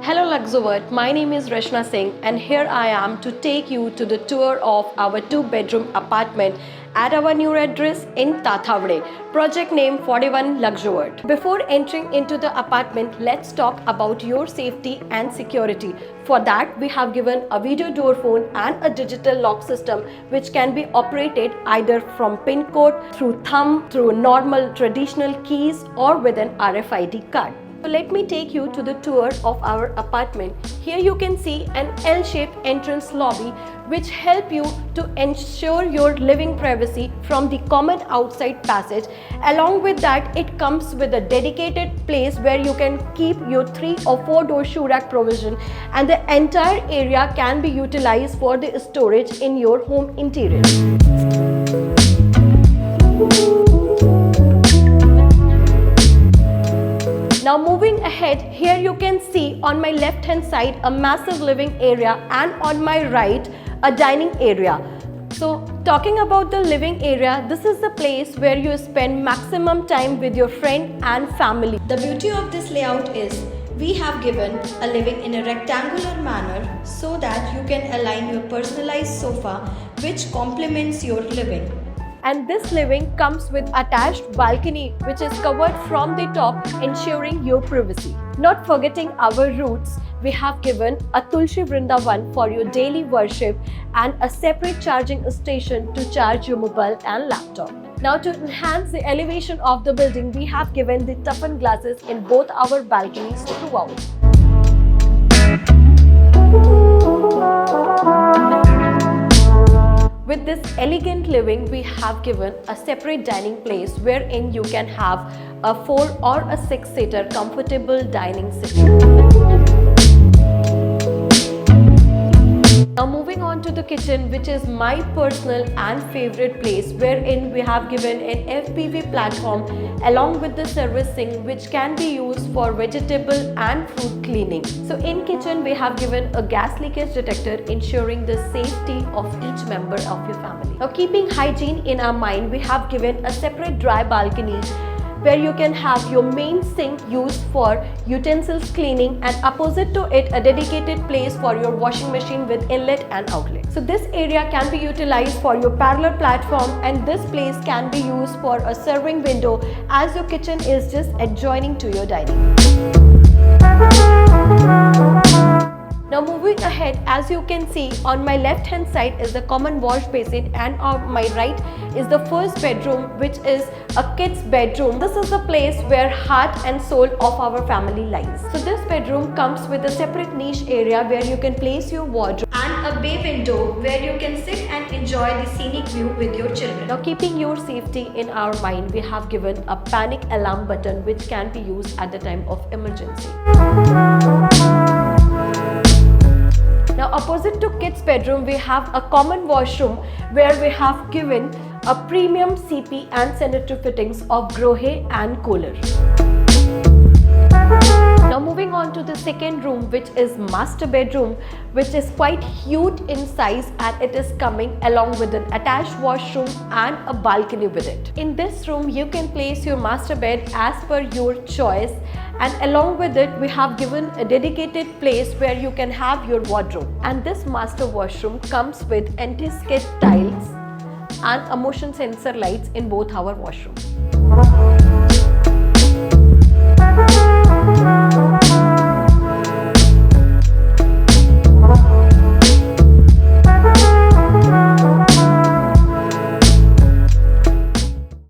Hello Luxovert, my name is Rashna Singh and here I am to take you to the tour of our 2-bedroom apartment at our new address in Tathavade, project name 41 Luxovert. Before entering into the apartment, let's talk about your safety and security. For that, we have given a video door phone and a digital lock system which can be operated either from PIN code, through thumb, through normal traditional keys or with an RFID card. So let me take you to the tour of our apartment. Here you can see an L-shaped entrance lobby which help you to ensure your living privacy from the common outside passage. Along with that, it comes with a dedicated place where you can keep your 3 or 4 door shoe rack provision, and the entire area can be utilized for the storage in your home interior. Now moving ahead, here you can see on my left hand side a massive living area and on my right a dining area. So talking about the living area, this is the place where you spend maximum time with your friend and family. The beauty of this layout is we have given a living in a rectangular manner so that you can align your personalized sofa which complements your living. And this living comes with attached balcony which is covered from the top, ensuring your privacy. Not forgetting our roots, we have given a Tulsi Vrindavan for your daily worship and a separate charging station to charge your mobile and laptop. Now to enhance the elevation of the building, we have given the toughened glasses in both our balconies throughout. With this elegant living, we have given a separate dining place wherein you can have a 4 or a 6-seater comfortable dining seat. Now moving on to the kitchen, which is my personal and favorite place, wherein we have given an FPV platform along with the service sink which can be used for vegetable and fruit cleaning. So in kitchen we have given a gas leakage detector, ensuring the safety of each member of your family. Now keeping hygiene in our mind, we have given a separate dry balcony where you can have your main sink used for utensils cleaning, and opposite to it a dedicated place for your washing machine with inlet and outlet. So this area can be utilized for your parlor platform, and this place can be used for a serving window as your kitchen is just adjoining to your dining. Now moving ahead, as you can see, on my left hand side is the common wash basin and on my right is the first bedroom, which is a kid's bedroom. This is the place where heart and soul of our family lies. So this bedroom comes with a separate niche area where you can place your wardrobe and a bay window where you can sit and enjoy the scenic view with your children. Now keeping your safety in our mind, we have given a panic alarm button which can be used at the time of emergency. Now opposite to kids bedroom, we have a common washroom where we have given a premium CP and sanitary fittings of Grohe and Kohler. Now moving on to the second room, which is master bedroom, which is quite huge in size, and it is coming along with an attached washroom and a balcony with it. In this room you can place your master bed as per your choice, and along with it we have given a dedicated place where you can have your wardrobe. And this master washroom comes with anti-skid tiles and a motion sensor lights in both our washrooms.